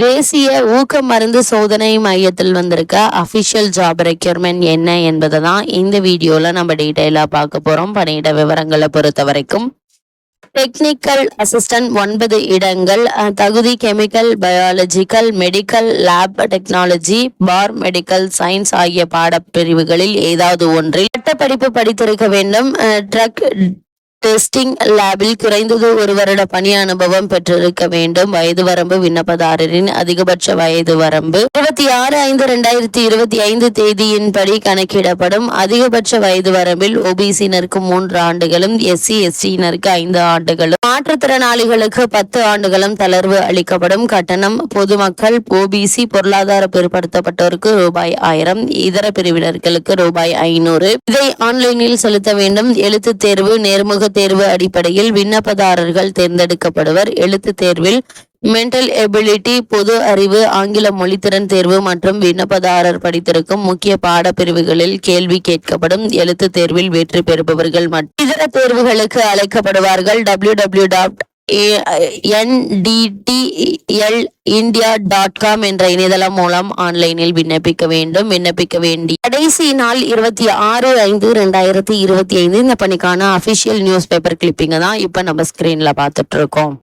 தேசிய ஊக்க மருந்து சோதனை மையத்தில் வந்திருக்க அபிஷியல் ஜாப் ரெக்யர்மெண்ட் என்ன என்பதை தான் இந்த வீடியோல நம்ம டீட்டெயிலா பார்க்க போறோம். பணியிட விவரங்களை பொறுத்த வரைக்கும் டெக்னிக்கல் அசிஸ்டன்ட் 9 இடங்கள். தகுதி chemical, biological, medical, lab technology, for medical science ஆகிய பாடப்பிரிவுகளில் ஏதாவது ஒன்றில் பட்டப்படிப்பு படித்திருக்க வேண்டும். ட்ரக் டெஸ்டிங் லேபில் குறைந்தது 1 வருட பணி அனுபவம் பெற்றிருக்க வேண்டும். வயது வரம்பு விண்ணப்பதாரரின் அதிகபட்ச வயது வரம்பு 26/5/2025 தேதியின்படி கணக்கிடப்படும். அதிகபட்ச வயது வரம்பில் ஓபிசியினருக்கு 3 ஆண்டுகளும், SC ST-யினருக்கு 5 ஆண்டுகளும், மாற்றுத்திறனாளிகளுக்கு 10 ஆண்டுகளும் தளர்வு அளிக்கப்படும். கட்டணம் பொதுமக்கள், ஓபிசி, பொருளாதார பிற்படுத்தப்பட்டோருக்கு ₹1000, இதர பிரிவினர்களுக்கு ₹500. இதை ஆன்லைனில் செலுத்த வேண்டும். எழுத்து தேர்வு, நேர்முக தேர்வு அடிப்படையில் விண்ணப்பதாரர்கள் தேர்ந்தெடுக்கப்படுவர். எழுத்து தேர்வில் மென்டல் எபிலிட்டி, பொது அறிவு, ஆங்கில மொழித்திறன் தேர்வு மற்றும் விண்ணப்பதாரர் படித்திருக்கும் முக்கிய பாடப்பிரிவுகளில் கேள்வி கேட்கப்படும். எழுத்து தேர்வில் வெற்றி பெறுபவர்கள் மற்றும் இதர தேர்வுகளுக்கு அழைக்கப்படுவார்கள். www.ndtlindia.com என்ற இணையதளம் மூலம் ஆன்லைனில் விண்ணப்பிக்க வேண்டும். விண்ணப்பிக்க வேண்டிய கடைசி நாள் 26/5/2025. இந்த பணிக்கான அபிஷியல் நியூஸ் பேப்பர் கிளிப்பிங்க தான் இப்ப நம்ம ஸ்கிரீன்ல பார்த்துட்டு இருக்கோம்.